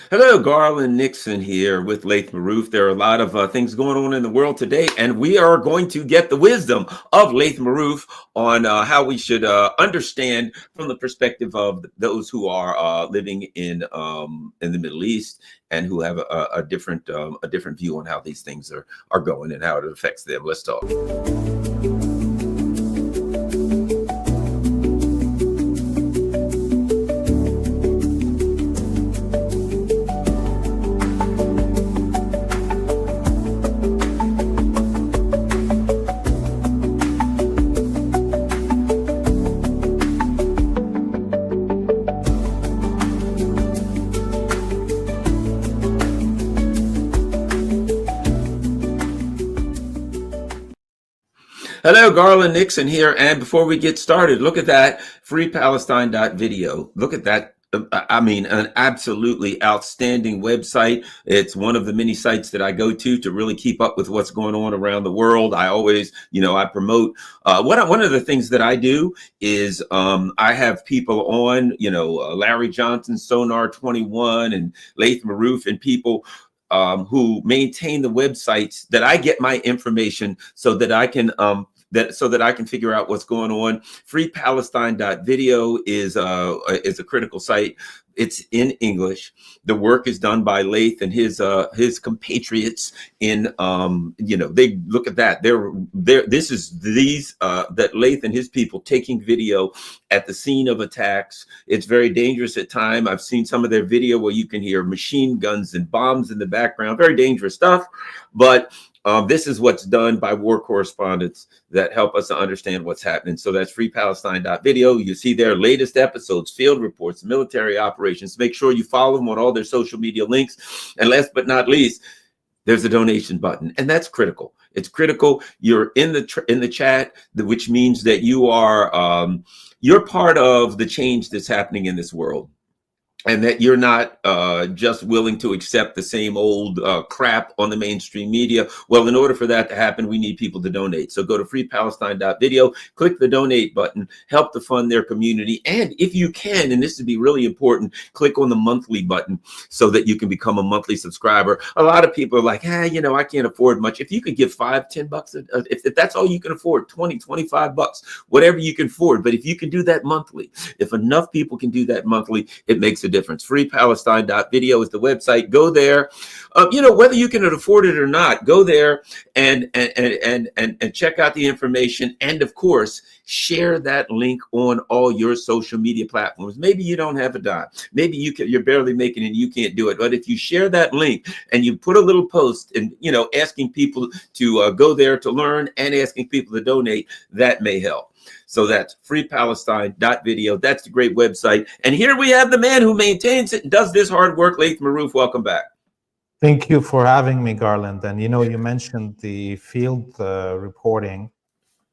Hello, Garland Nixon here with Laith Marouf. There are a lot of things going on in the world today, and we are going to get the wisdom of Laith Marouf on how we should understand from the perspective of those who are living in the Middle East and who have a different view on how these things are going and how it affects them. Let's talk. Hello, Garland Nixon here. And before we get started, look at that freepalestine.video. Look at that. I mean, an absolutely outstanding website. It's one of the many sites that I go to really keep up with what's going on around the world. I always, I promote. One of the things that I do is I have people on, Larry Johnson, Sonar 21, and Laith Marouf, and people who maintain the websites that I get my information so that I can figure out what's going on. Freepalestine.video is a critical site. It's in English. The work is done by Laith and his compatriots in they look at that. That Laith and his people taking video at the scene of attacks. It's very dangerous at times. I've seen some of their video where you can hear machine guns and bombs in the background. Very dangerous stuff. But this is what's done by war correspondents that help us to understand what's happening. So that's freepalestine.video. You see their latest episodes, field reports, military operations. Make sure you follow them on all their social media links. And last but not least, there's a donation button, and that's critical. It's critical. You're in the chat, which means that you're part of the change that's happening in this world. And that you're not just willing to accept the same old crap on the mainstream media. Well, in order for that to happen, we need people to donate. So go to freepalestine.video, click the donate button, help to fund their community. And if you can, and this would be really important, click on the monthly button so that you can become a monthly subscriber. A lot of people are like, I can't afford much. If you could give $5-10, if that's all you can afford, $20-25, whatever you can afford. But if you can do that monthly, if enough people can do that monthly, it makes a difference. Freepalestine.video is the website. Go there. Whether you can afford it or not, go there and check out the information. And of course, share that link on all your social media platforms. Maybe you don't have a dime. Maybe you're barely making it and you can't do it. But if you share that link and you put a little post and, asking people to go there to learn and asking people to donate, that may help. So that's freepalestine.video. That's the great website. And here we have the man who maintains it and does this hard work, Laith Marouf. Welcome back. Thank you for having me, Garland. And you mentioned the field reporting.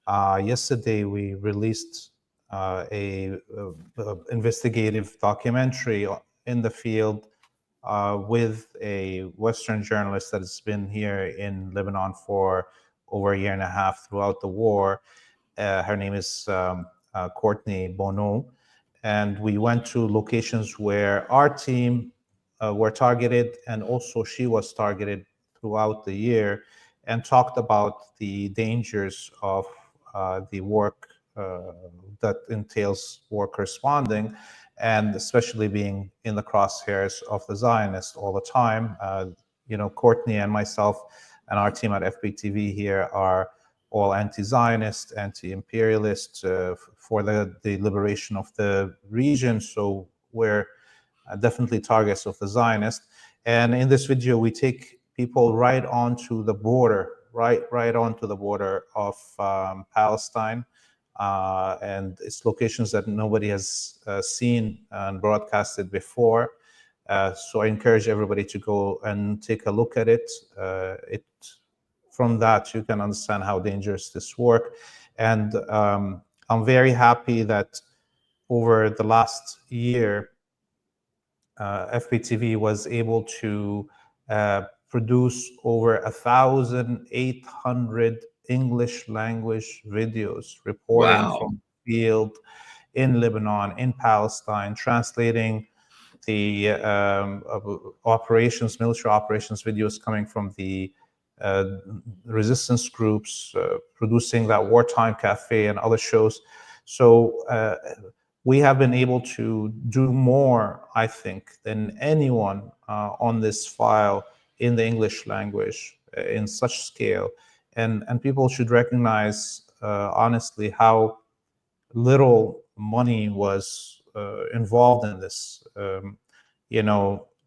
Yesterday, we released a investigative documentary in the field with a Western journalist that has been here in Lebanon for over a year and a half throughout the war. Her name is Courtney Bono, and we went to locations where our team were targeted, and also she was targeted throughout the year, and talked about the dangers of the work that entails war corresponding, and especially being in the crosshairs of the Zionists all the time. Courtney and myself and our team at FBTV here are all anti-Zionist, anti-imperialist for the liberation of the region. So we're definitely targets of the Zionists. And in this video, we take people right onto the border, right onto the border of Palestine, and its locations that nobody has seen and broadcasted before. So I encourage everybody to go and take a look at it. From that, you can understand how dangerous this work. And I'm very happy that over the last year, FPTV was able to produce over 1,800 English language videos reporting from the field in Lebanon, in Palestine, translating the operations, military operations videos coming from the resistance groups, producing that Wartime Cafe and other shows. So we have been able to do more, I think, than anyone on this file in the English language in such scale. And people should recognize, honestly, how little money was involved in this. The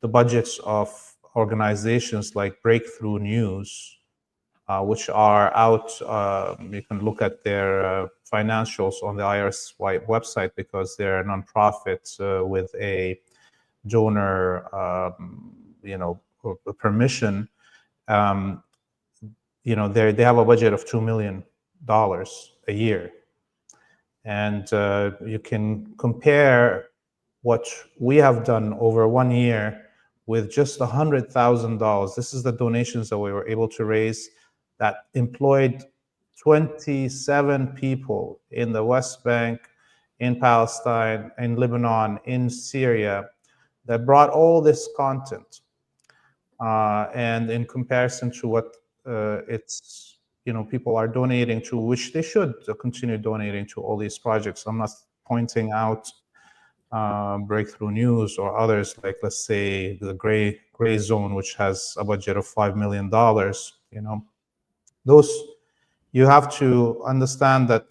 budgets of organizations like Breakthrough News, which are out, you can look at their financials on the IRS website, because they're a nonprofit with a donor, permission. They have a budget of $2 million a year. And you can compare what we have done over 1 year with just $100,000. This is the donations that we were able to raise that employed 27 people in the West Bank, in Palestine, in Lebanon, in Syria, that brought all this content. And in comparison to what people are donating to, which they should continue donating to all these projects. I'm not pointing out Breakthrough News or others, like, let's say, the Gray Zone, which has a budget of $5 million. Those, you have to understand that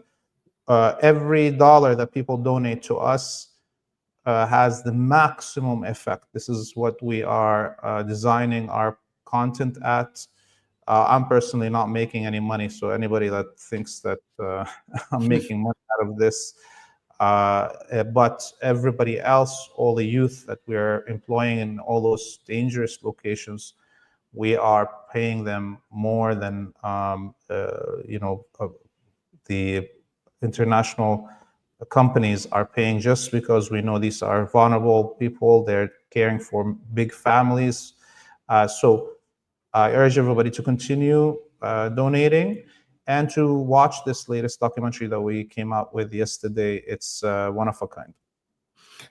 every dollar that people donate to us has the maximum effect. This is what we are designing our content at. I'm personally not making any money, so anybody that thinks that I'm making money out of this, but everybody else, all the youth that we're employing in all those dangerous locations, we are paying them more than the international companies are paying, just because we know these are vulnerable people. They're caring for big families. So I urge everybody to continue donating and to watch this latest documentary that we came out with yesterday. It's one of a kind.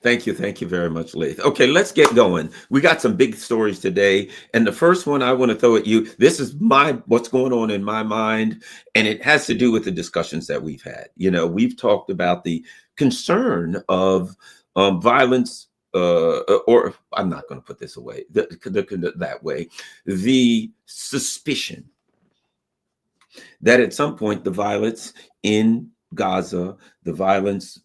Thank you very much, Laith. Okay, let's get going. We got some big stories today, and the first one I want to throw at you. This is what's going on in my mind, and it has to do with the discussions that we've had. We've talked about the concern of violence, or I'm not going to put this away that way. The suspicion that at some point the violence in Gaza, the violence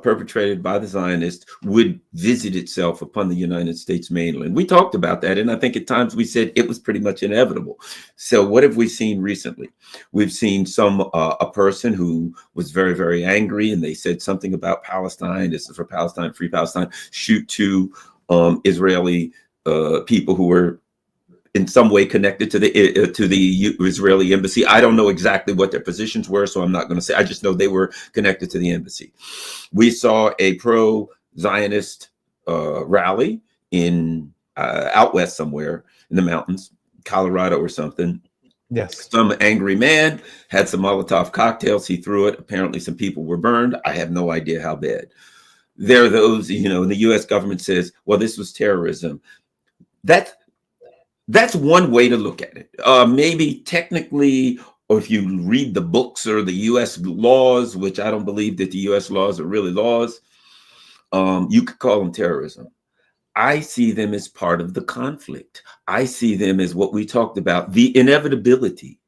perpetrated by the Zionists, would visit itself upon the United States mainland. We talked about that, and I think at times we said it was pretty much inevitable. So what have we seen recently? We've seen a person who was very, very angry, and they said something about Palestine. This is for Palestine, free Palestine. Shoot two Israeli people who were in some way connected to the Israeli embassy. I don't know exactly what their positions were, so I'm not going to say. I just know they were connected to the embassy. We saw a pro-Zionist rally in out west somewhere in the mountains, Colorado or something. Yes. Some angry man had some Molotov cocktails. He threw it. Apparently some people were burned. I have no idea how bad. There are those, and the U.S. government says, well, this was terrorism. That's one way to look at it. Maybe technically, or if you read the books or the U.S. laws, which I don't believe that the U.S. laws are really laws, you could call them terrorism. I see them as part of the conflict. I see them as what we talked about, the inevitability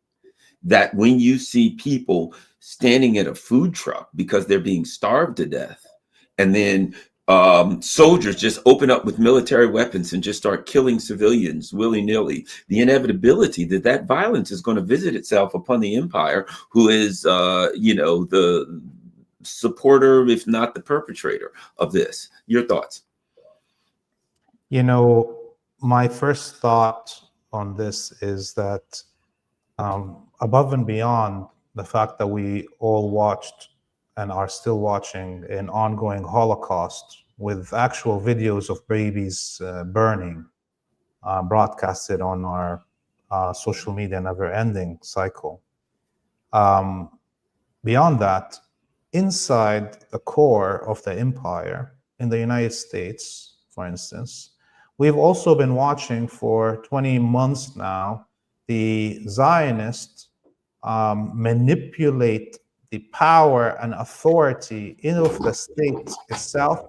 that when you see people standing at a food truck because they're being starved to death, and then soldiers just open up with military weapons and just start killing civilians willy-nilly, the inevitability that violence is going to visit itself upon the empire, who is the supporter, if not the perpetrator of this. Your thoughts? My first thought on this is that above and beyond the fact that we all watched and are still watching an ongoing Holocaust with actual videos of babies burning, broadcasted on our social media never-ending cycle. Beyond that, inside the core of the empire in the United States, for instance. We've also been watching for 20 months now the Zionists manipulate the power and authority of the state itself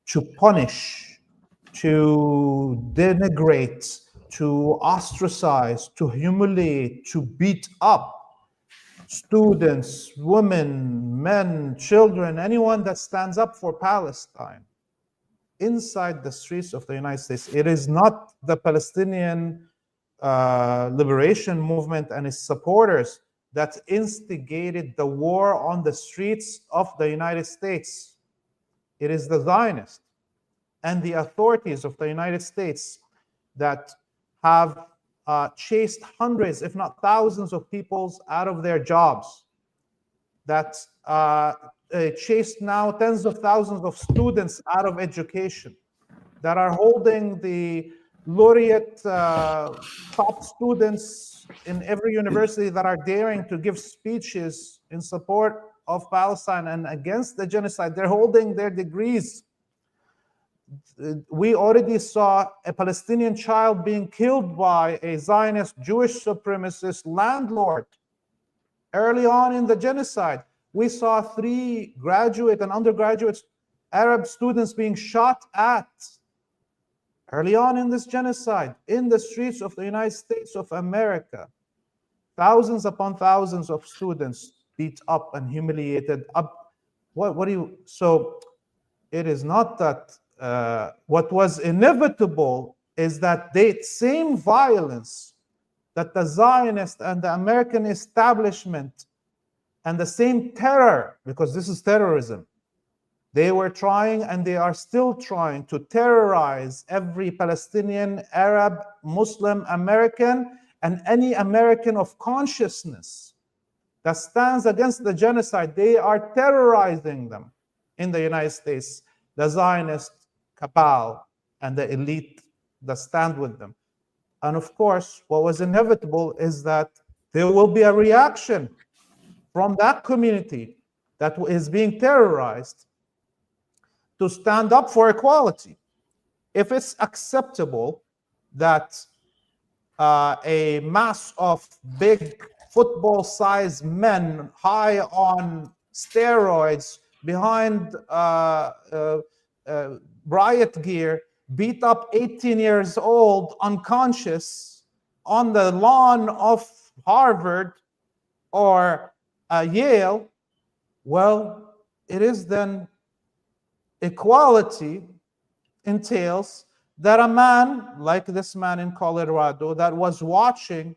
to punish, to denigrate, to ostracize, to humiliate, to beat up students, women, men, children, anyone that stands up for Palestine inside the streets of the United States. It is not the Palestinian liberation movement and its supporters that instigated the war on the streets of the United States. It is the Zionists and the authorities of the United States that have chased hundreds, if not thousands of people out of their jobs, that chased now tens of thousands of students out of education, that are holding the laureate top students in every university that are daring to give speeches in support of Palestine and against the genocide. They're holding their degrees. We already saw a Palestinian child being killed by a Zionist Jewish supremacist landlord early on in the genocide. We saw 3 graduate and undergraduate Arab students being shot at early on in this genocide in the streets of the United States of America. Thousands upon thousands of students beat up and humiliated up. So it is not that what was inevitable is that the same violence that the Zionist and the American establishment and the same terror, because this is terrorism, they were trying and they are still trying to terrorize every Palestinian, Arab, Muslim, American, and any American of consciousness that stands against the genocide. They are terrorizing them in the United States, the Zionist cabal and the elite that stand with them. And of course, what was inevitable is that there will be a reaction from that community that is being terrorized to stand up for equality. If it's acceptable that a mass of big football-sized men high on steroids behind riot gear beat up 18 years old unconscious on the lawn of Harvard or Yale, well, it is then equality entails that a man like this man in Colorado that was watching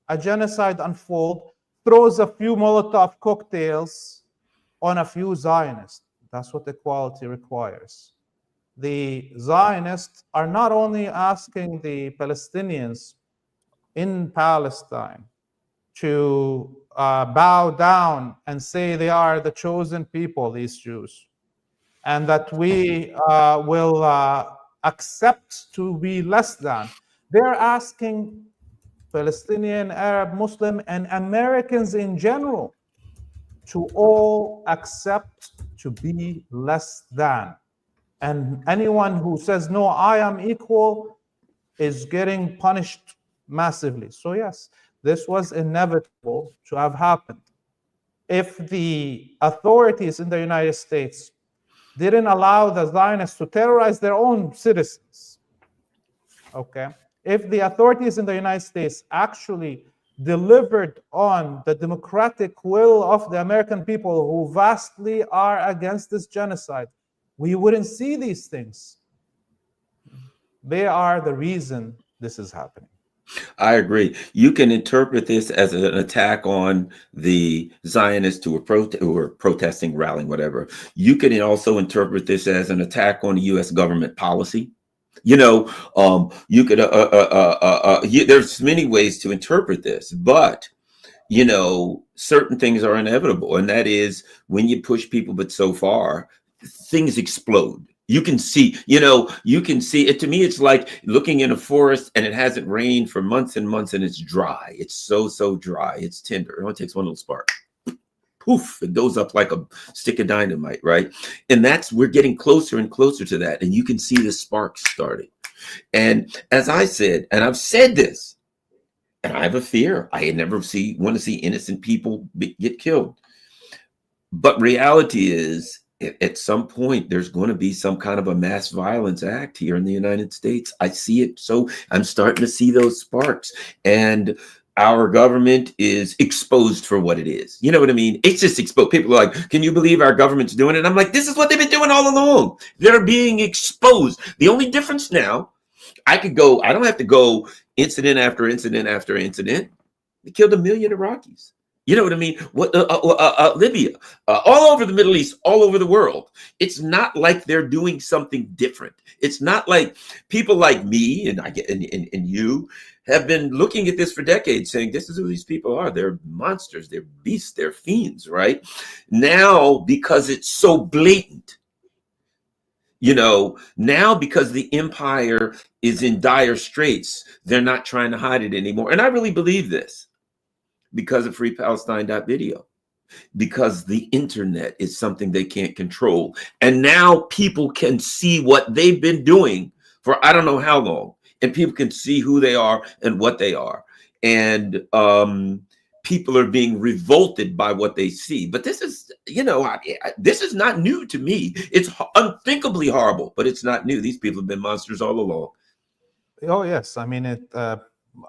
a genocide unfold throws a few Molotov cocktails on a few Zionists. That's what equality requires. The Zionists are not only asking the Palestinians in Palestine to bow down and say they are the chosen people, these Jews, and that we will accept to be less than. They're asking Palestinian, Arab, Muslim, and Americans in general to all accept to be less than. And anyone who says, no, I am equal, is getting punished massively. So yes, this was inevitable to have happened. If the authorities in the United States didn't allow the Zionists to terrorize their own citizens, okay? If the authorities in the United States actually delivered on the democratic will of the American people who vastly are against this genocide, we wouldn't see these things. They are the reason this is happening. I agree. You can interpret this as an attack on the Zionists who were protesting, rallying, whatever. You can also interpret this as an attack on the U.S. government policy. You know, you could. There's many ways to interpret this, but you know, certain things are inevitable, and that is when you push people, but so far, things explode. You can see, you know, you can see it. To me, it's like looking in a forest and it hasn't rained for months and months and it's dry. It's so dry. It's tender. It only takes one little spark. poof, it goes up like a stick of dynamite, right? And we're getting closer and closer to that. And you can see the sparks starting. And as I said, and I've said this, and I have a fear, I never want to see innocent people get killed. But reality is, at some point, there's going to be some kind of a mass violence act here in the United States. I see it. So I'm starting to see those sparks. And our government is exposed for what it is. You know what I mean? It's just exposed. People are like, can you believe our government's doing it? I'm like, this is what they've been doing all along. They're being exposed. The only difference now, I don't have to go incident after incident after incident. They killed 1 million Iraqis. You know what I mean? Libya, all over the Middle East, all over the world. It's not like they're doing something different. It's not like people like me and you have been looking at this for decades, saying this is who these people are. They're monsters. They're beasts. They're fiends. Right now, because it's so blatant. Now because the empire is in dire straits, they're not trying to hide it anymore. And I really believe this. Because of freepalestine.video, because the internet is something they can't control. And now people can see what they've been doing for I don't know how long, and people can see who they are and what they are. And people are being revolted by what they see. But this is, this is not new to me. It's unthinkably horrible, but it's not new. These people have been monsters all along. Oh, yes. I mean,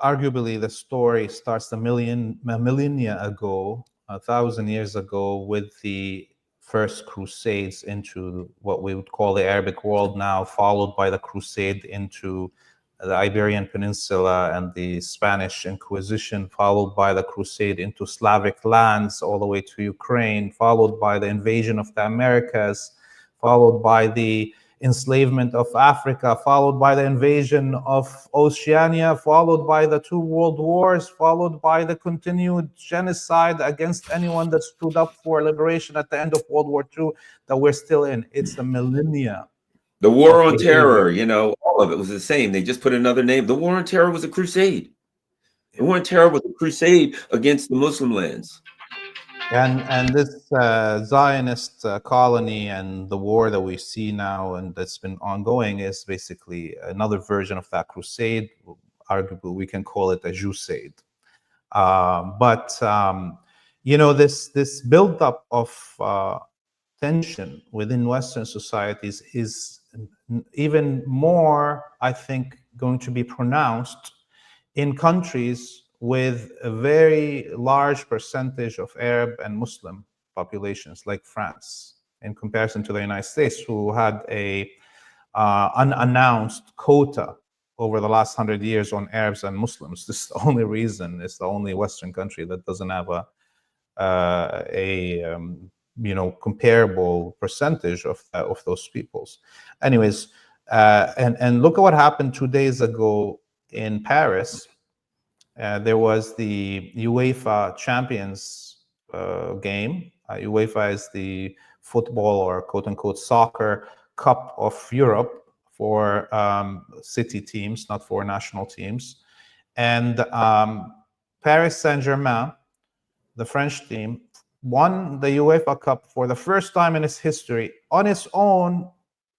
arguably the story starts a millennia ago, 1,000 years ago, with the first crusades into what we would call the Arabic world now, followed by the crusade into the Iberian Peninsula and the Spanish Inquisition, followed by the crusade into Slavic lands all the way to Ukraine, followed by the invasion of the Americas, followed by the enslavement of Africa, followed by the invasion of Oceania, followed by the 2 world wars, followed by the continued genocide against anyone that stood up for liberation at the end of World War II that we're still in. It's the millennia. The war on terror, all of it was the same. They just put another name. The war on terror was a crusade. The war on terror was a crusade against the Muslim lands. And this Zionist colony and the war that we see now and that's been ongoing is basically another version of that crusade. Arguably, we can call it a Crusade. This buildup of tension within Western societies is even more, I think, going to be pronounced in countries with a very large percentage of Arab and Muslim populations, like France, in comparison to the United States, who had a unannounced quota over the last 100 years on Arabs and Muslims. This is the only reason. It's the only Western country that doesn't have a comparable percentage of those peoples. Anyways, and look at what happened 2 days ago in Paris. There was the UEFA Champions game. UEFA is the football or quote-unquote soccer cup of Europe for city teams, not for national teams. And Paris Saint-Germain, the French team, won the UEFA Cup for the first time in its history on its own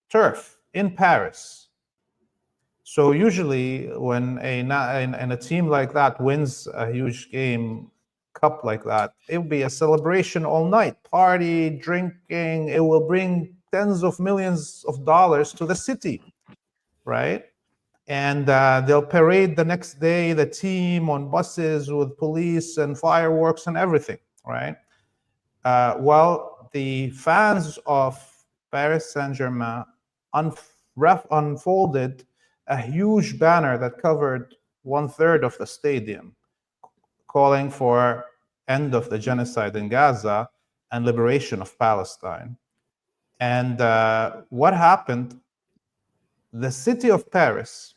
turf in Paris. So usually when a team like that wins a huge cup like that, it will be a celebration all night, party, drinking. It will bring tens of millions of dollars to the city, right? And they'll parade the next day the team on buses with police and fireworks and everything, right? Well, the fans of Paris Saint-Germain unfolded a huge banner that covered 1/3 of the stadium, calling for end of the genocide in Gaza and liberation of Palestine. And what happened? The city of Paris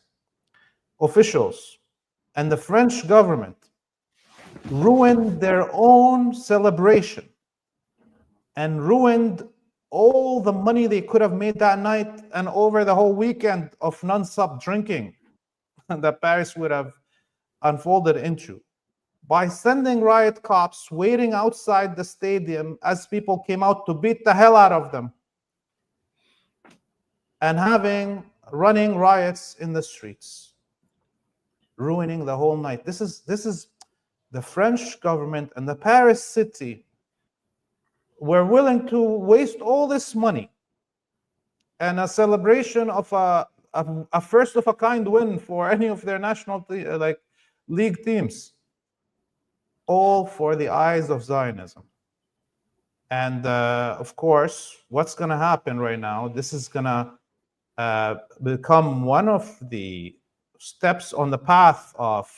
officials and the French government ruined their own celebration and ruined all the money they could have made that night and over the whole weekend of nonstop drinking that Paris would have unfolded into by sending riot cops waiting outside the stadium as people came out to beat the hell out of them, and running riots in the streets, ruining the whole night. This is the French government and the Paris city were willing to waste all this money and a celebration of a first of a kind win for any of their national league teams, all for the eyes of Zionism. And of course, what's going to happen right now, this is going to become one of the steps on the path of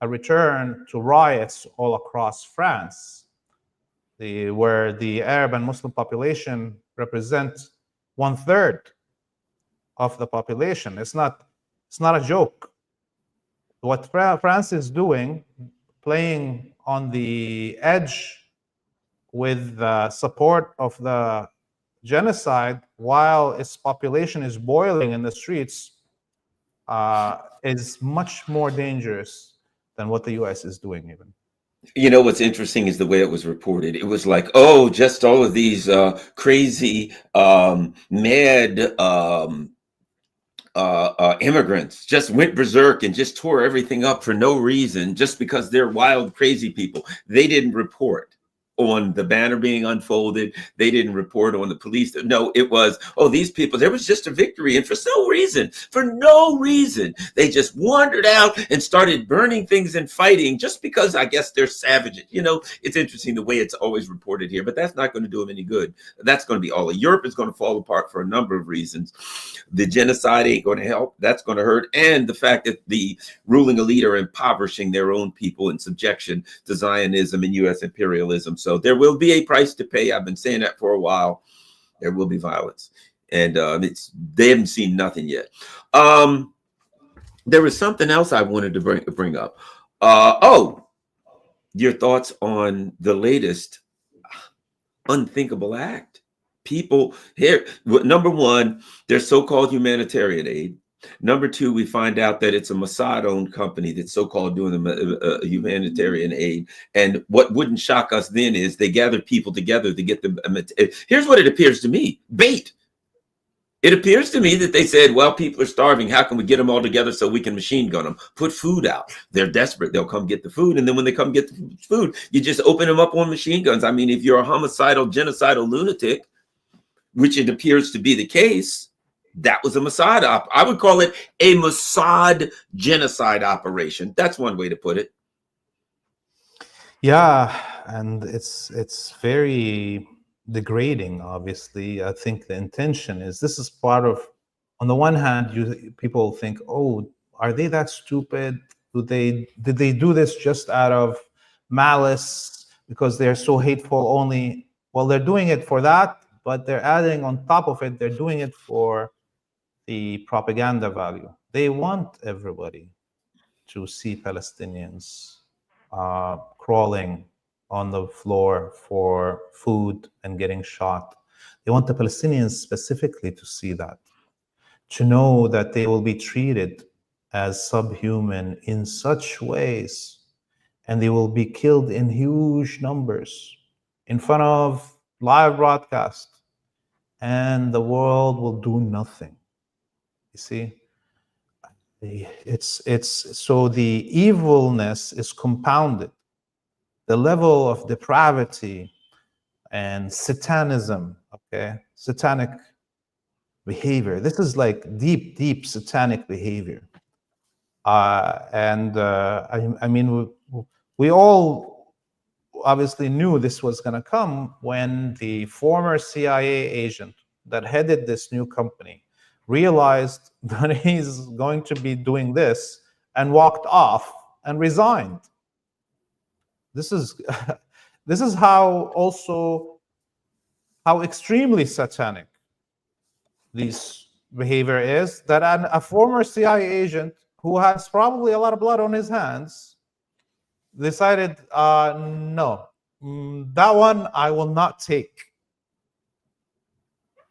a return to riots all across France, where the Arab and Muslim population represent 1/3 of the population. It's not a joke. What France is doing, playing on the edge with the support of the genocide while its population is boiling in the streets, is much more dangerous than what the US is doing even. You know, what's interesting is the way it was reported. It was like, oh, just all of these crazy, mad immigrants just went berserk and just tore everything up for no reason, just because they're wild, crazy people. They didn't report on the banner being unfolded. They didn't report on the police. No, it was, oh, these people, there was just a victory. And for no reason, they just wandered out and started burning things and fighting just because I guess they're savages. You know, it's interesting the way it's always reported here, but that's not going to do them any good. That's going to be all of Europe is going to fall apart for a number of reasons. The genocide ain't going to help. That's going to hurt. And the fact that the ruling elite are impoverishing their own people in subjection to Zionism and U.S. imperialism. So there will be a price to pay. I've been saying that for a while. There will be violence. And they haven't seen nothing yet. There was something else I wanted to bring up. Your thoughts on the latest unthinkable act. People here, number one, there's so-called humanitarian aid. Number two, we find out that it's a Mossad-owned company that's so-called doing the humanitarian aid. And what wouldn't shock us then is they gathered people together to get them. Here's what it appears to me: bait. It appears to me that they said, well, people are starving. How can we get them all together so we can machine gun them? Put food out. They're desperate. They'll come get the food. And then when they come get the food, you just open them up on machine guns. I mean, if you're a homicidal, genocidal lunatic, which it appears to be the case, that was a Mossad I would call it a Mossad genocide operation. That's one way to put it. Yeah, and it's very degrading. Obviously, I think the intention is this is part of. On the one hand, people think, oh, are they that stupid? Did they do this just out of malice because they're so hateful only? Well, they're doing it for that, but they're adding on top of it, they're doing it for the propaganda value. They want everybody to see Palestinians crawling on the floor for food and getting shot. They want the Palestinians specifically to see that, to know that they will be treated as subhuman in such ways, and they will be killed in huge numbers in front of live broadcast, and the world will do nothing. You see, it's so the evilness is compounded. The level of depravity and satanism, satanic behavior. This is like deep satanic behavior. I mean, we all obviously knew this was going to come when the former CIA agent that headed this new company realized that he's going to be doing this and walked off and resigned. This is how extremely satanic this behavior is, that a former CIA agent who has probably a lot of blood on his hands decided, no, that one I will not take.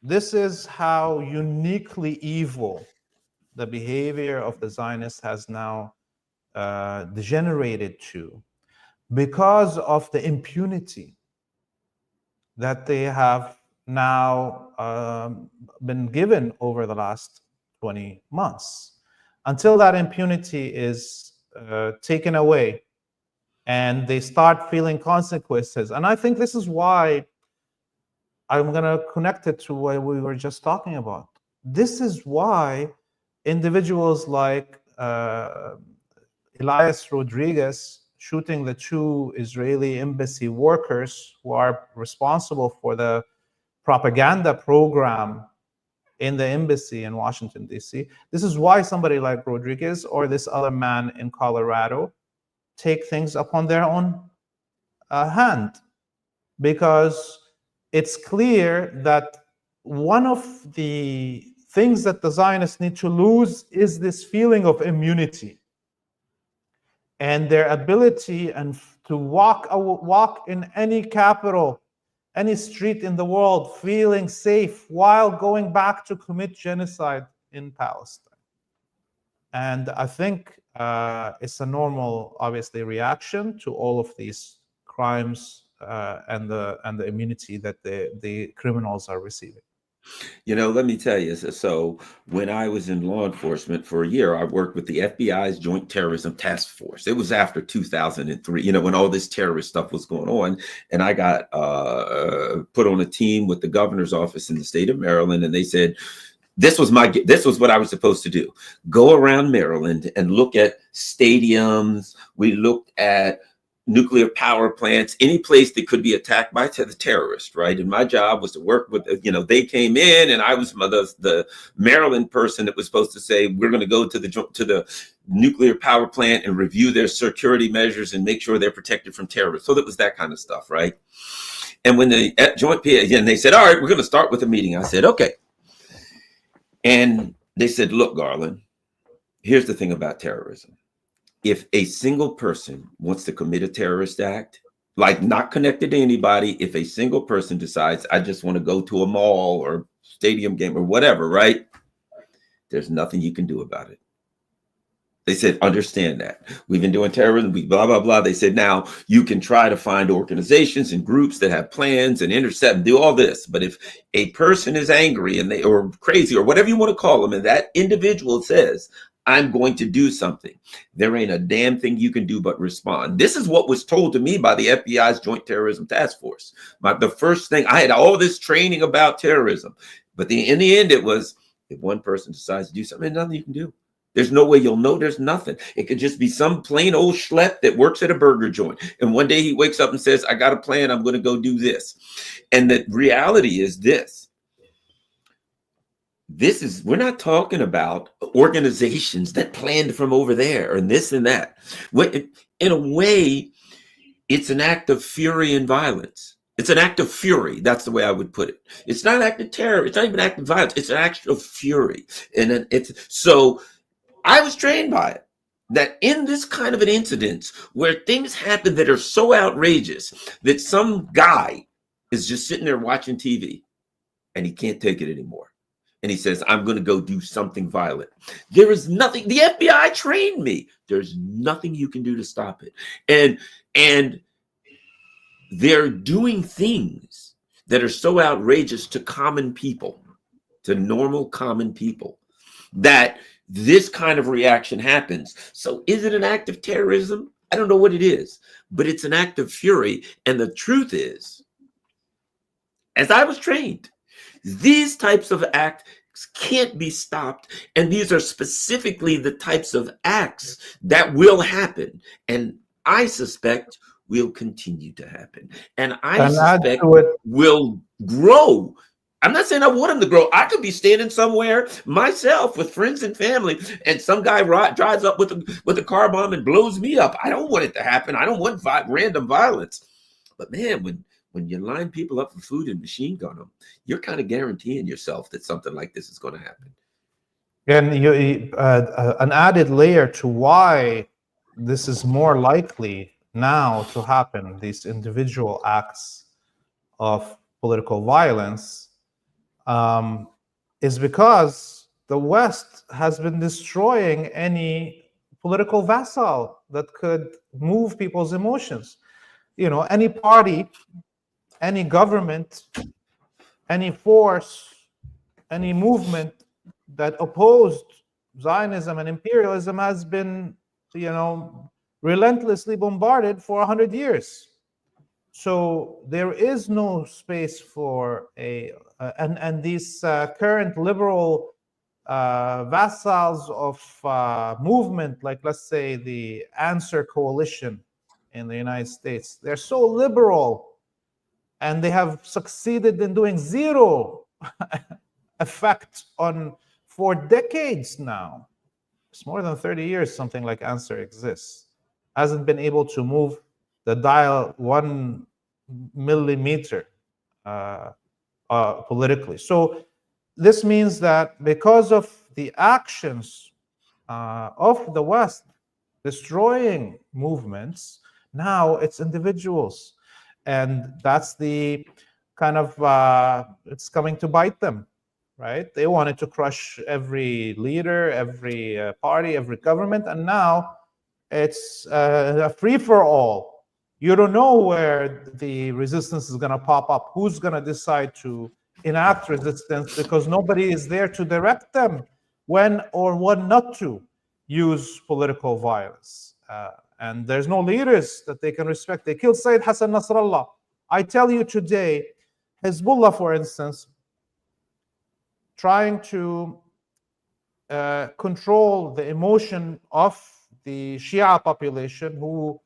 This is how uniquely evil the behavior of the Zionists has now degenerated to. because of the impunity that they have now been given over the last 20 months. Until that impunity is taken away and they start feeling consequences. And I think this is why I'm going to connect it to what we were just talking about. This is why individuals like Elias Rodriguez shooting the 2 Israeli embassy workers who are responsible for the propaganda program in the embassy in Washington, D.C. This is why somebody like Rodriguez or this other man in Colorado take things upon their own hand, because it's clear that one of the things that the Zionists need to lose is this feeling of immunity and their ability and to walk in any capital, any street in the world, feeling safe while going back to commit genocide in Palestine. And I think it's a normal, obviously, reaction to all of these crimes and the immunity that the criminals are receiving. You know, let me tell you. So when I was in law enforcement for a year, I worked with the FBI's Joint Terrorism Task Force. It was after 2003, you know, when all this terrorist stuff was going on. And I got put on a team with the governor's office in the state of Maryland. And they said, this was what I was supposed to do. Go around Maryland and look at stadiums. We looked at nuclear power plants, any place that could be attacked by the terrorist, right? And my job was to work with, you know, they came in and I was the Maryland person that was supposed to say, we're going to go to the nuclear power plant and review their security measures and make sure they're protected from terrorists. So that was that kind of stuff, right? And when the joint PA, again, they said, all right, we're going to start with a meeting. I said, okay. And they said, look, Garland, here's the thing about terrorism. If a single person wants to commit a terrorist act, like not connected to anybody, if a single person decides, I just want to go to a mall or stadium game or whatever, right? There's nothing you can do about it. They said, understand that. We've been doing terrorism, blah, blah, blah. They said, now you can try to find organizations and groups that have plans and intercept and do all this. But if a person is angry and or crazy or whatever you want to call them, and that individual says, I'm going to do something, there ain't a damn thing you can do but respond. This is what was told to me by the FBI's Joint Terrorism Task Force. The first thing, I had all this training about terrorism, but in the end, it was, if one person decides to do something, there's nothing you can do. There's no way you'll know. There's nothing. It could just be some plain old schlep that works at a burger joint. And one day he wakes up and says, I got a plan. I'm going to go do this. And the reality is this. We're not talking about organizations that planned from over there and this and that. In a way, it's an act of fury and violence. It's an act of fury. That's the way I would put it. It's not an act of terror. It's not even an act of violence. It's an act of fury. And so I was trained by it, that in this kind of an incident where things happen that are so outrageous that some guy is just sitting there watching TV and he can't take it anymore. And he says, I'm going to go do something violent. There is nothing. The FBI trained me. There's nothing you can do to stop it. And they're doing things that are so outrageous to common people, to normal common people, that this kind of reaction happens. So is it an act of terrorism? I don't know what it is, but it's an act of fury. And the truth is, as I was trained, these types of acts can't be stopped. And these are specifically the types of acts that will happen. And I suspect will continue to happen. And I suspect will grow. I'm not saying I want them to grow. I could be standing somewhere myself with friends and family, and some guy drives up with a car bomb and blows me up. I don't want it to happen. I don't want random violence. But man, when you line people up for food and machine gun them, you're kind of guaranteeing yourself that something like this is going to happen. And an added layer to why this is more likely now to happen, these individual acts of political violence, is because the West has been destroying any political vassal that could move people's emotions. Any party, any government, any force, any movement that opposed Zionism and imperialism has been, relentlessly bombarded for 100 years. So there is no space for and these current liberal vassals of movement, like let's say the Answer Coalition in the United States, they're so liberal and they have succeeded in doing zero effect for decades now. It's more than 30 years something like Answer exists. Hasn't been able to move the dial 1 millimeter politically. So this means that because of the actions of the West destroying movements, now it's individuals. And that's the kind of, it's coming to bite them, right? They wanted to crush every leader, every party, every government, and now it's a free-for-all. You don't know where the resistance is going to pop up, who's going to decide to enact resistance, because nobody is there to direct them when or when not to use political violence. And there's no leaders that they can respect. They killed Sayyid Hassan Nasrallah. I tell you today, Hezbollah, for instance, trying to control the emotion of the Shia population, who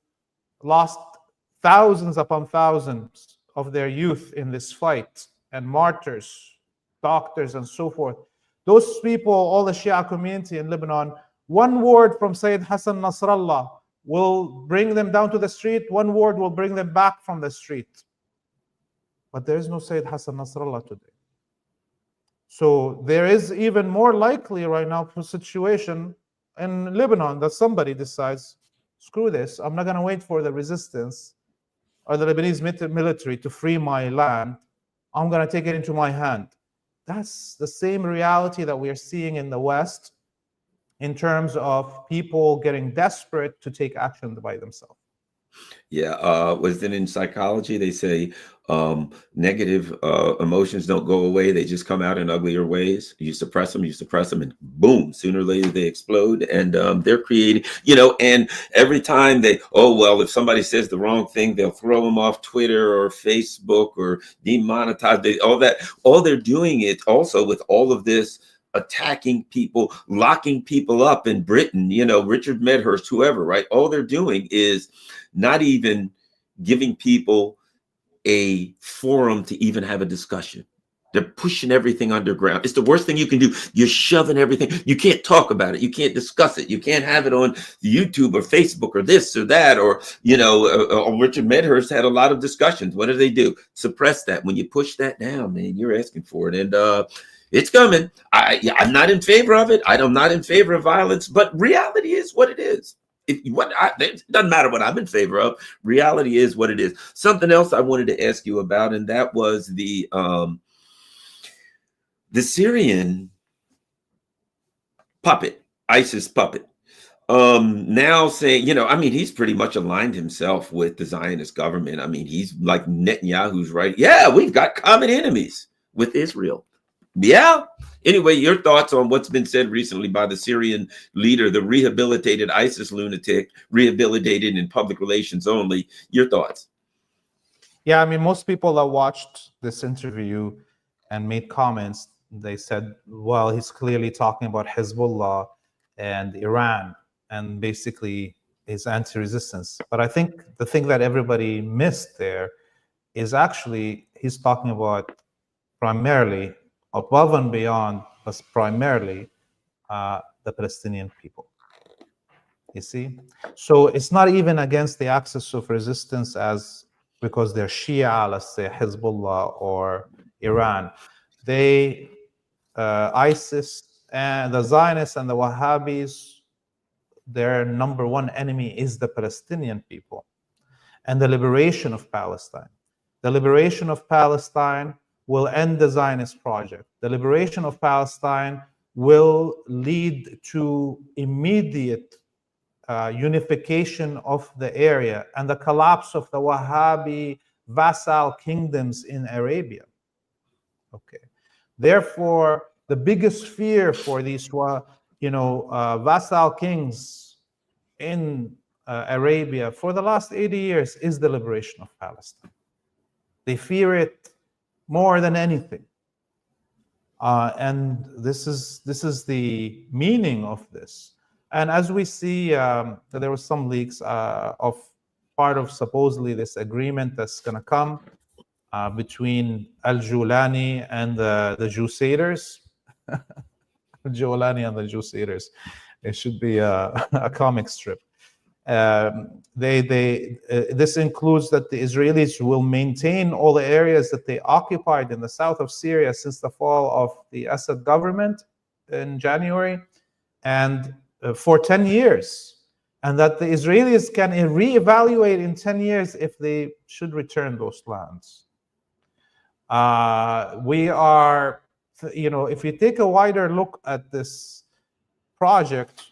lost thousands upon thousands of their youth in this fight, and martyrs, doctors, and so forth. Those people, all the Shia community in Lebanon, one word from Sayyid Hassan Nasrallah will bring them down to the street, one word will bring them back from the street. But there is no Sayyid Hassan Nasrallah today. So there is even more likely right now for a situation in Lebanon that somebody decides, screw this, I'm not going to wait for the resistance or the Lebanese military to free my land. I'm going to take it into my hand. That's the same reality that we are seeing in the West in terms of people getting desperate to take action by themselves. Yeah, was it in psychology? They say negative emotions don't go away. They just come out in uglier ways. You suppress them, and boom, sooner or later they explode. And they're creating, and every time if somebody says the wrong thing, they'll throw them off Twitter or Facebook or demonetize. All they're doing it also with all of this attacking people, locking people up in Britain, Richard Medhurst, whoever, right? All they're doing is not even giving people a forum to even have a discussion. They're pushing everything underground. It's the worst thing you can do. You're shoving everything. You can't talk about it. You can't discuss it. You can't have it on YouTube or Facebook or this or that. Or, Richard Medhurst had a lot of discussions. What do? Suppress that. When you push that down, man, you're asking for it. And it's coming. I'm not in favor of it. I'm not in favor of violence, but reality is what it is. It doesn't matter what I'm in favor of. Reality is what it is. Something else I wanted to ask you about, and that was the Syrian puppet, ISIS puppet. Now saying, he's pretty much aligned himself with the Zionist government. He's like Netanyahu's right. Yeah, we've got common enemies with Israel. Yeah. Anyway, your thoughts on what's been said recently by the Syrian leader, the rehabilitated ISIS lunatic, rehabilitated in public relations only. Your thoughts? Yeah, most people that watched this interview and made comments, they said, well, he's clearly talking about Hezbollah and Iran and basically his anti-resistance. But I think the thing that everybody missed there is actually he's talking about primarily, above and beyond, but primarily the Palestinian people. You see? So it's not even against the axis of resistance as because they're Shia, let's say Hezbollah or Iran. ISIS and the Zionists and the Wahhabis, their number one enemy is the Palestinian people and the liberation of Palestine. The liberation of Palestine will end the Zionist project. The liberation of Palestine will lead to immediate unification of the area and the collapse of the Wahhabi vassal kingdoms in Arabia. Okay. Therefore, the biggest fear for these, vassal kings in Arabia for the last 80 years is the liberation of Palestine. They fear it more than anything. And this is the meaning of this. And as we see, there were some leaks of part of supposedly this agreement that's going to come between Al-Julani and the Jusaders. Al-Julani and the Jusaders. It should be a comic strip. This includes that the Israelis will maintain all the areas that they occupied in the south of Syria since the fall of the Assad government in January, and for 10 years, and that the Israelis can reevaluate in 10 years if they should return those lands. We are, if you take a wider look at this project,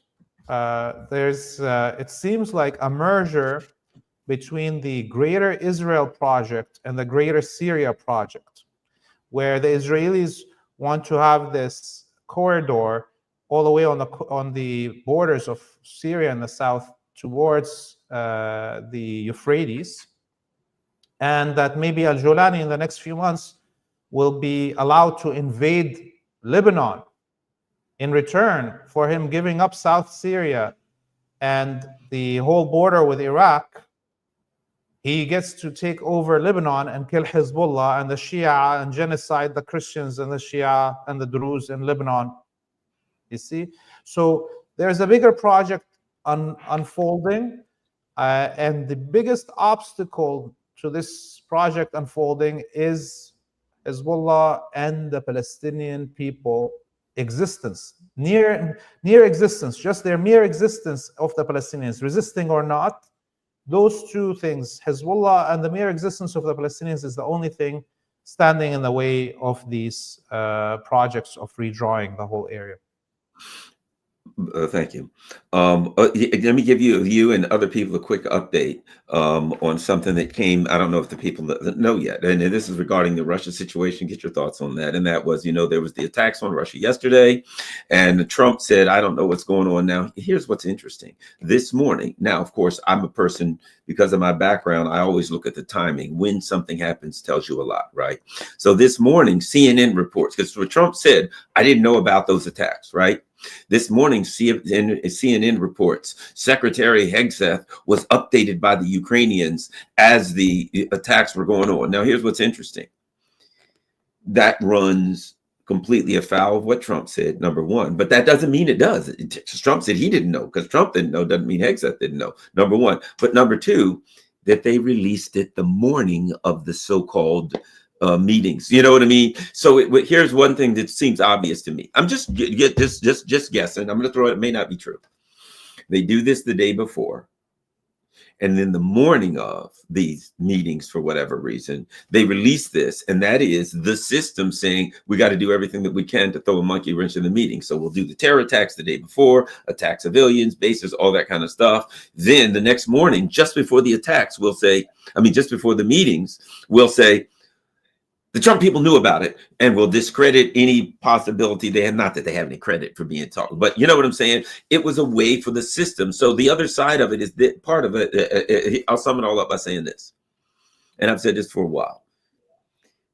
it seems like a merger between the Greater Israel Project and the Greater Syria Project, where the Israelis want to have this corridor all the way on the borders of Syria in the south towards the Euphrates, and that maybe Al-Julani in the next few months will be allowed to invade Lebanon in return for him giving up South Syria and the whole border with Iraq. He gets to take over Lebanon and kill Hezbollah and the Shia and genocide the Christians and the Shia and the Druze in Lebanon. You see? So there's a bigger project unfolding, and the biggest obstacle to this project unfolding is Hezbollah and the Palestinian people existence, near existence, just their mere existence of the Palestinians, resisting or not. Those two things, Hezbollah and the mere existence of the Palestinians, is the only thing standing in the way of these projects of redrawing the whole area. Thank you. Let me give you and other people a quick update on something that came. I don't know if the people that know yet, and this is regarding the Russia situation. Get your thoughts on that. And that was, there was the attacks on Russia yesterday, and Trump said, I don't know what's going on now. Here's what's interesting. This morning, now, of course, I'm a person, because of my background, I always look at the timing. When something happens tells you a lot, right? So this morning, CNN reports, because what Trump said, I didn't know about those attacks, right? This morning, CNN reports Secretary Hegseth was updated by the Ukrainians as the attacks were going on. Now, here's what's interesting. That runs completely afoul of what Trump said, number one. But that doesn't mean it does. Trump said he didn't know. Because Trump didn't know doesn't mean Hegseth didn't know, number one. But number two, that they released it the morning of the so-called meetings. You know what I mean? So here's one thing that seems obvious to me. I'm just guessing. I'm going to throw it. It may not be true. They do this the day before, and then the morning of these meetings, for whatever reason, they release this, and that is the system saying we got to do everything that we can to throw a monkey wrench in the meeting. So we'll do the terror attacks the day before, attack civilians, bases, all that kind of stuff. Then the next morning, just before the attacks, just before the meetings, we'll say, the Trump people knew about it, and will discredit any possibility they had. Not that they have any credit for being taught, but you know what I'm saying? It was a way for the system. So the other side of it is that part of it. I'll sum it all up by saying this, and I've said this for a while.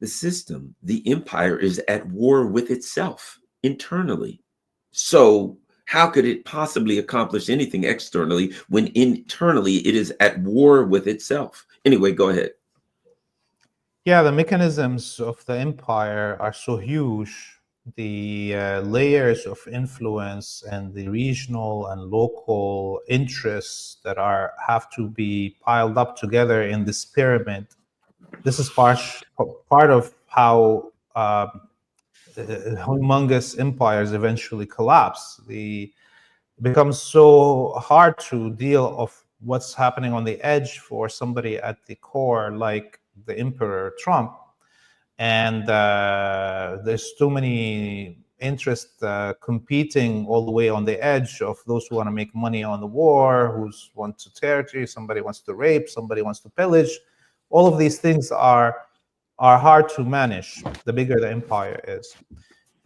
The system, the empire, is at war with itself internally. So how could it possibly accomplish anything externally when internally it is at war with itself? Anyway, go ahead. Yeah, the mechanisms of the empire are so huge. The layers of influence and the regional and local interests that have to be piled up together in this pyramid. This is part of how humongous empires eventually collapse. It becomes so hard to deal of what's happening on the edge for somebody at the core, like the Emperor Trump. And there's too many interest competing all the way on the edge of those who want to make money on the war, who want to territory, somebody wants to rape, somebody wants to pillage. All of these things are hard to manage the bigger the empire is.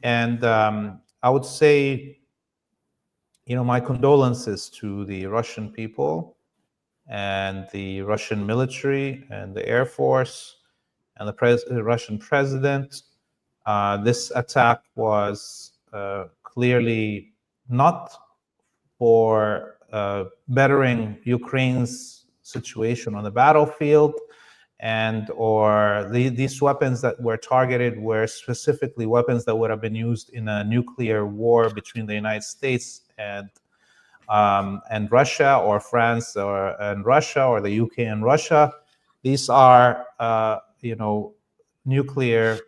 And I would say, my condolences to the Russian people and the Russian military and the Air Force and the Russian president. This attack was clearly not for bettering Ukraine's situation on the battlefield, or these weapons that were targeted were specifically weapons that would have been used in a nuclear war between the United States and Russia, or France and Russia, or the UK and Russia. These are nuclear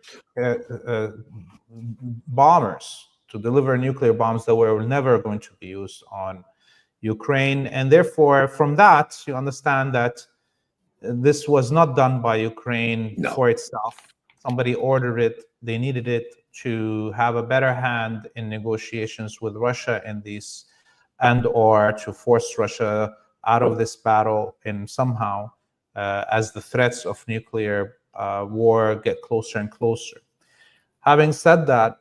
bombers to deliver nuclear bombs that were never going to be used on Ukraine. And therefore, from that, you understand that this was not done by Ukraine for itself. Somebody ordered it. They needed it to have a better hand in negotiations with Russia in these, or to force Russia out of this battle in somehow, as the threats of nuclear war get closer and closer. Having said that,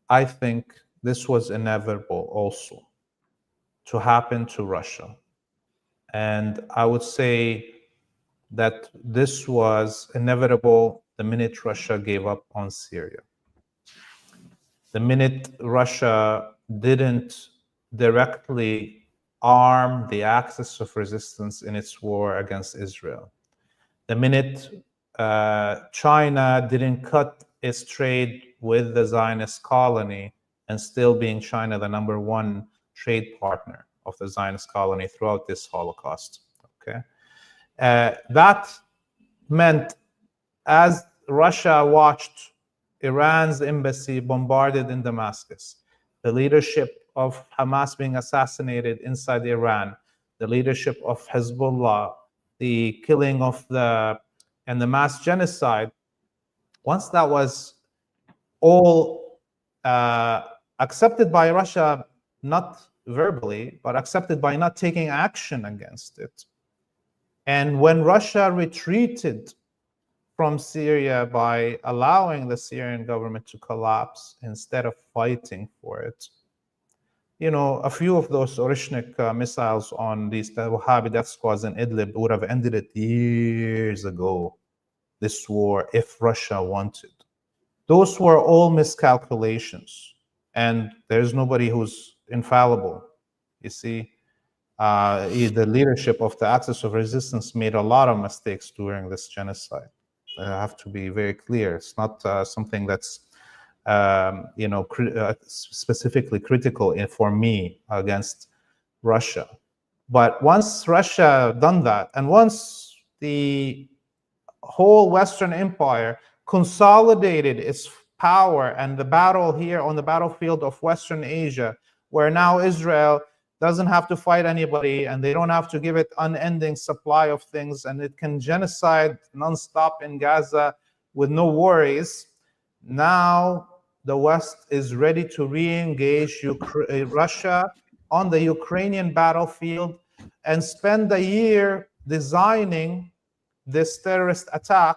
I think this was inevitable also to happen to Russia. And I would say that this was inevitable the minute Russia gave up on Syria. The minute Russia didn't directly arm the axis of resistance in its war against Israel. The minute China didn't cut its trade with the Zionist colony, and still being China the #1 trade partner of the Zionist colony throughout this Holocaust. Okay, that meant, as Russia watched Iran's embassy bombarded in Damascus, the leadership of Hamas being assassinated inside Iran, the leadership of Hezbollah, the killing of and the mass genocide, once that was all accepted by Russia, not verbally, but accepted by not taking action against it. And when Russia retreated from Syria by allowing the Syrian government to collapse instead of fighting for it, a few of those Orishnik missiles on these Wahhabi death squads in Idlib would have ended it years ago, this war, if Russia wanted. Those were all miscalculations, and there's nobody who's infallible. You see, the leadership of the Axis of Resistance made a lot of mistakes during this genocide. I have to be very clear. It's not something that's specifically critical for me against Russia. But once Russia done that, and once the whole Western Empire consolidated its power and the battle here on the battlefield of Western Asia, where now Israel doesn't have to fight anybody and they don't have to give it unending supply of things, and it can genocide nonstop in Gaza with no worries. Now the West is ready to re-engage Russia on the Ukrainian battlefield and spend a year designing this terrorist attack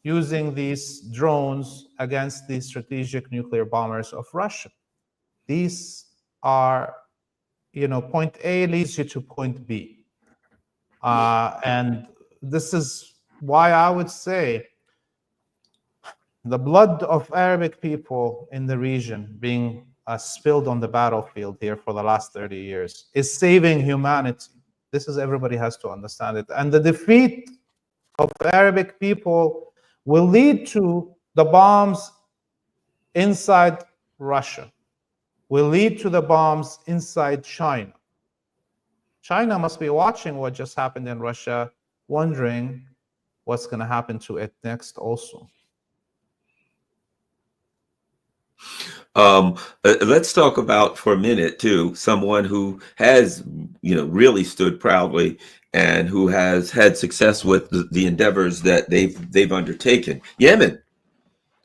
using these drones against the strategic nuclear bombers of Russia. These are, point A leads you to point B. And this is why I would say the blood of Arabic people in the region being spilled on the battlefield here for the last 30 years is saving humanity. This is, everybody has to understand it. And the defeat of Arabic people will lead to the bombs inside Russia, will lead to the bombs inside China. China must be watching what just happened in Russia, wondering what's going to happen to it next also. Let's talk about, for a minute too, someone who has, really stood proudly and who has had success with the endeavors that they've undertaken. Yemen,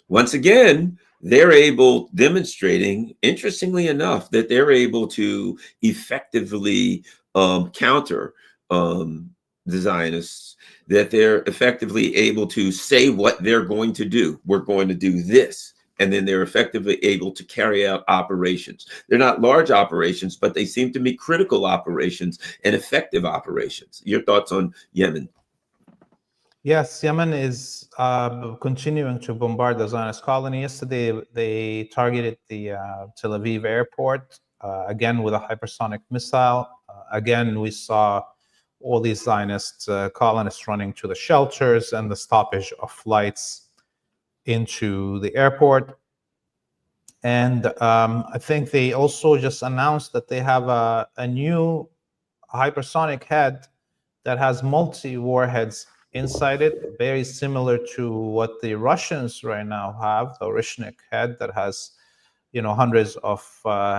once again, they're able, demonstrating, interestingly enough, that they're able to effectively counter the Zionists, that they're effectively able to say what they're going to do. We're going to do this. And then they're effectively able to carry out operations. They're not large operations, but they seem to be critical operations and effective operations. Your thoughts on Yemen? Yes, Yemen is continuing to bombard the Zionist colony. Yesterday, they targeted the Tel Aviv airport, again with a hypersonic missile. Again, we saw all these Zionist colonists running to the shelters and the stoppage of flights into the airport. And I think they also just announced that they have a new hypersonic head that has multi-warheads inside it, very similar to what the Russians right now have, the Orishnik head that has, hundreds of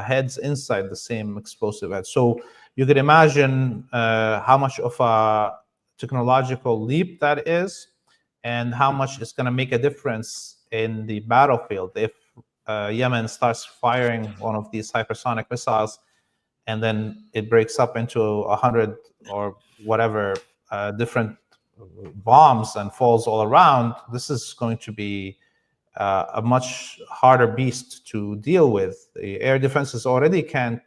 heads inside the same explosive head. So you could imagine how much of a technological leap that is, and how much it's going to make a difference in the battlefield if Yemen starts firing one of these hypersonic missiles, and then it breaks up into 100 or whatever different bombs and falls all around. This is going to be a much harder beast to deal with. The air defenses already can't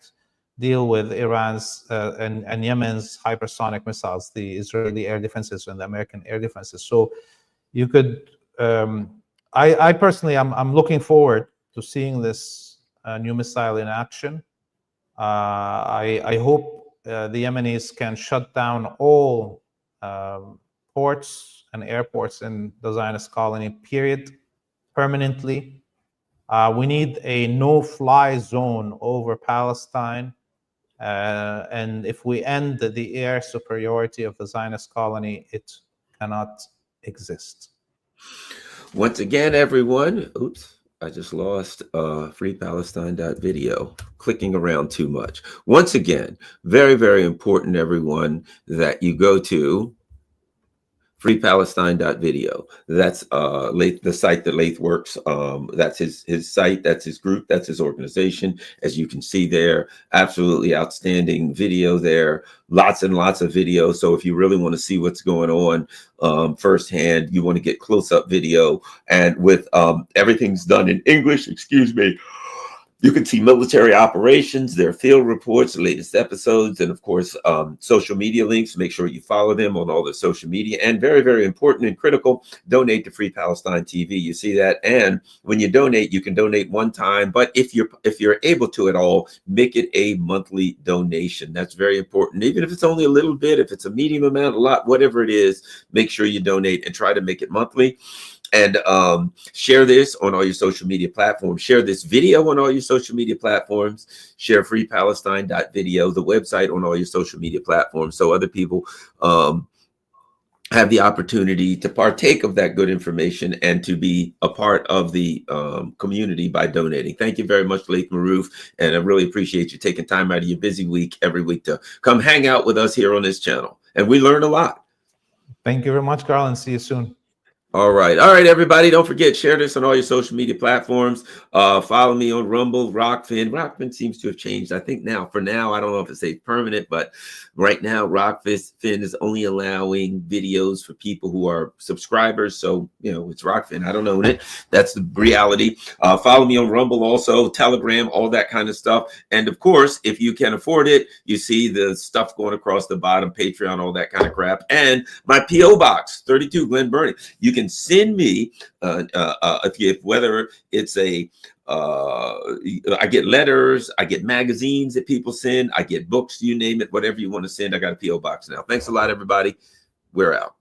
deal with Iran's and Yemen's hypersonic missiles, the Israeli air defenses and the American air defenses. So you could, I personally, I'm looking forward to seeing this new missile in action. I hope the Yemenis can shut down all ports and airports in the Zionist colony, period, permanently. We need a no-fly zone over Palestine. And if we end the air superiority of the Zionist colony, it cannot exist. Once again, everyone, oops, I just lost freepalestine.video, clicking around too much. Once again, very, very important, everyone, that you go to freepalestine.video. That's Laith, the site that Laith works. That's his site, that's his group, that's his organization. As you can see there, absolutely outstanding video there. Lots and lots of video. So if you really want to see what's going on firsthand, you want to get close-up video, and with everything's done in English, excuse me. You can see military operations, their field reports, the latest episodes, and of course, social media links. Make sure you follow them on all the social media. And very, very important and critical, donate to Free Palestine TV. You see that? And when you donate, you can donate one time. But if you're able to at all, make it a monthly donation. That's very important. Even if it's only a little bit, if it's a medium amount, a lot, whatever it is, make sure you donate and try to make it monthly. And share this on all your social media platforms. Share this video on all your social media platforms. Share freepalestine.video, the website, on all your social media platforms, so other people have the opportunity to partake of that good information and to be a part of the community by donating. Thank you very much, Laith Marouf, and I really appreciate you taking time out of your busy week every week to come hang out with us here on this channel. And we learn a lot. Thank you very much, Garland. See you soon. All right, everybody. Don't forget, share this on all your social media platforms. Follow me on Rumble, Rockfin. Rockfin seems to have changed. I think now, for now, I don't know if it's permanent, but right now, Rockfin is only allowing videos for people who are subscribers. So, it's Rockfin. I don't own it. That's the reality. Follow me on Rumble also, Telegram, all that kind of stuff. And of course, if you can afford it, you see the stuff going across the bottom, Patreon, all that kind of crap. And my P.O. Box, 32 Glen Burnie. You can send me whether it's I get letters, I get magazines that people send, I get books, you name it, whatever you want to send. I got a P.O. box now. Thanks a lot, everybody. We're out.